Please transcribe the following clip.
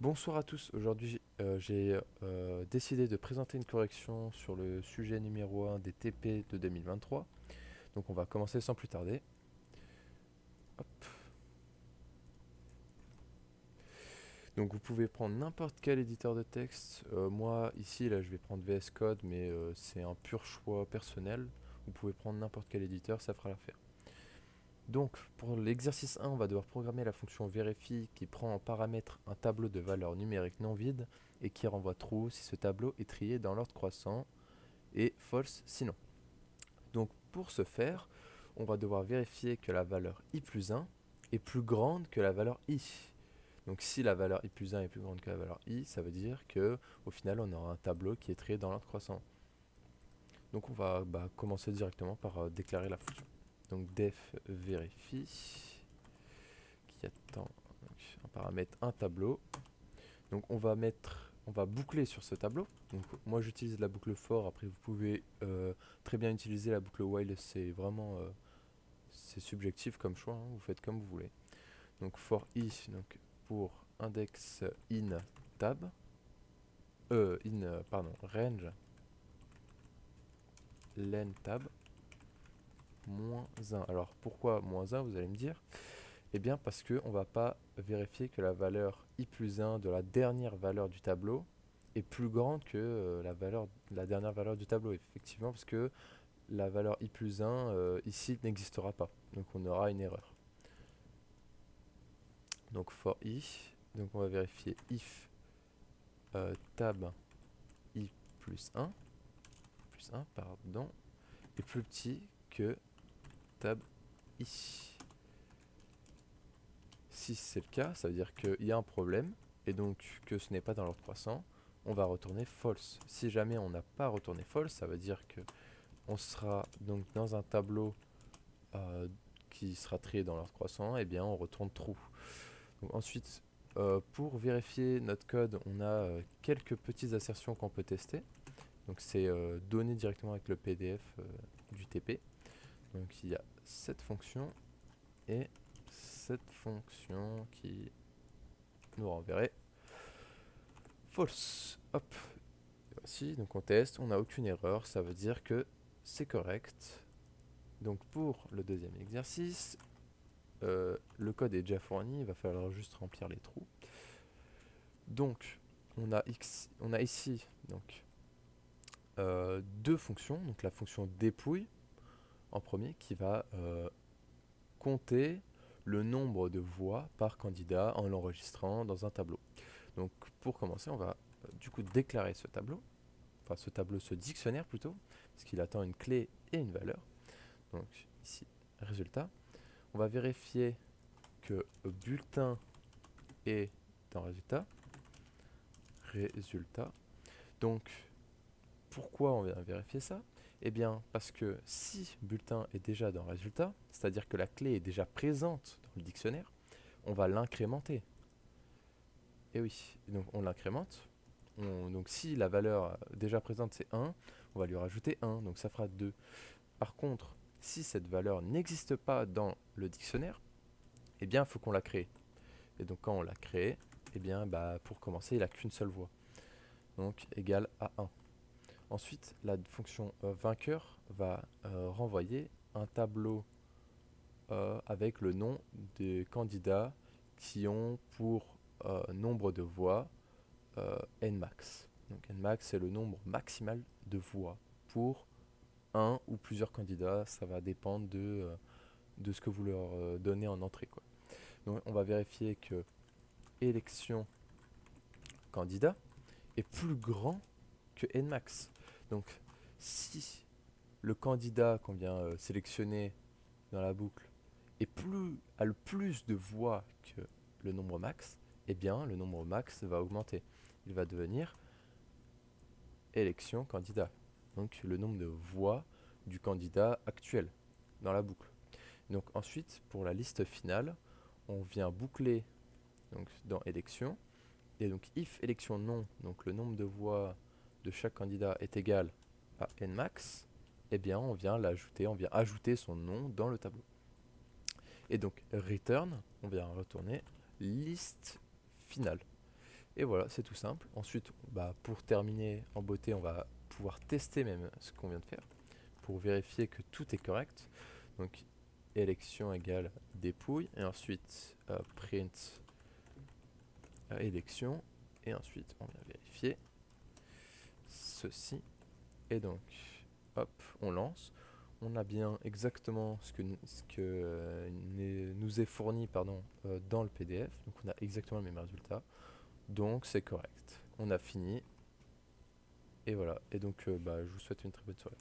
Bonsoir à tous, aujourd'hui j'ai décidé de présenter une correction sur le sujet numéro 1 des TP de 2023. Donc on va commencer sans plus tarder. Hop. Donc vous pouvez prendre n'importe quel éditeur de texte. Moi ici là je vais prendre VS Code mais c'est un pur choix personnel. Vous pouvez prendre n'importe quel éditeur, ça fera l'affaire. Donc pour l'exercice 1, on va devoir programmer la fonction verifie qui prend en paramètre un tableau de valeurs numériques non vides et qui renvoie true si ce tableau est trié dans l'ordre croissant et false sinon. Donc pour ce faire, on va devoir vérifier que la valeur i plus 1 est plus grande que la valeur i. Donc si la valeur i plus 1 est plus grande que la valeur i, ça veut dire que au final on aura un tableau qui est trié dans l'ordre croissant. Donc on va commencer directement par déclarer la fonction. Donc def vérifie qui attend un paramètre un tableau. Donc on va boucler sur ce tableau. Donc moi j'utilise la boucle for, après vous pouvez très bien utiliser la boucle while, c'est vraiment c'est subjectif comme choix, hein, vous faites comme vous voulez. Donc for i, donc pour index in tab, range len tab moins 1. Alors pourquoi moins 1 vous allez me dire? Eh bien parce que on va pas vérifier que la valeur i plus 1 de la dernière valeur du tableau est plus grande que la dernière valeur du tableau, effectivement, parce que la valeur i plus 1 ici n'existera pas. Donc on aura une erreur. Donc for i, donc on va vérifier if tab i plus 1 pardon, est plus petit que tab i. Si c'est le cas, ça veut dire qu'il y a un problème et donc que ce n'est pas dans l'ordre croissant. On va retourner false. Si jamais on n'a pas retourné false, ça veut dire que on sera donc dans un tableau qui sera trié dans l'ordre croissant, et bien on retourne true. Donc ensuite, pour vérifier notre code, on a quelques petites assertions qu'on peut tester. Donc c'est donné directement avec le PDF du TP. Donc il y a cette fonction et cette fonction qui nous renverrait false. Hop, voici, donc on teste, on n'a aucune erreur, ça veut dire que c'est correct. Donc pour le deuxième exercice, le code est déjà fourni, il va falloir juste remplir les trous. Donc on a ici donc, deux fonctions, donc la fonction dépouille en premier qui va compter le nombre de voix par candidat en l'enregistrant dans un tableau. Donc pour commencer, on va du coup déclarer ce tableau, enfin ce dictionnaire plutôt, parce qu'il attend une clé et une valeur. Donc ici, résultat. On va vérifier que bulletin est dans résultat. Donc pourquoi on vient vérifier ça? Eh bien parce que si bulletin est déjà dans résultat, c'est-à-dire que la clé est déjà présente dans le dictionnaire, on va l'incrémenter. Et oui, donc on l'incrémente. Donc si la valeur déjà présente c'est 1, on va lui rajouter 1, donc ça fera 2. Par contre, si cette valeur n'existe pas dans le dictionnaire, eh bien il faut qu'on la crée. Et donc quand on l'a créé, eh bien pour commencer il n'a qu'une seule voie. Donc égal à 1. Ensuite, la fonction vainqueur va renvoyer un tableau avec le nom des candidats qui ont pour nombre de voix nmax. Donc nmax c'est le nombre maximal de voix pour un ou plusieurs candidats, ça va dépendre de ce que vous leur donnez en entrée, quoi. Donc on va vérifier que élection candidat est plus grand que nmax. Donc si le candidat qu'on vient sélectionner dans la boucle a le plus de voix que le nombre max, eh bien le nombre max va augmenter. Il va devenir élection candidat. Donc le nombre de voix du candidat actuel dans la boucle. Donc ensuite, pour la liste finale, on vient boucler donc, dans élection. Et donc if élection non, donc le nombre de voix de chaque candidat est égal à nmax, eh bien on vient l'ajouter, on vient ajouter son nom dans le tableau. Et donc return, on vient retourner liste finale. Et voilà, c'est tout simple. Ensuite, bah, pour terminer en beauté, on va pouvoir tester même ce qu'on vient de faire pour vérifier que tout est correct. Donc élection égale dépouille et ensuite print élection et ensuite on vient vérifier ceci et donc hop on lance. On a bien exactement ce que nous est fourni pardon, dans le PDF, donc on a exactement le même résultat, donc c'est correct. On a fini et voilà, et donc bah, je vous souhaite une très bonne soirée.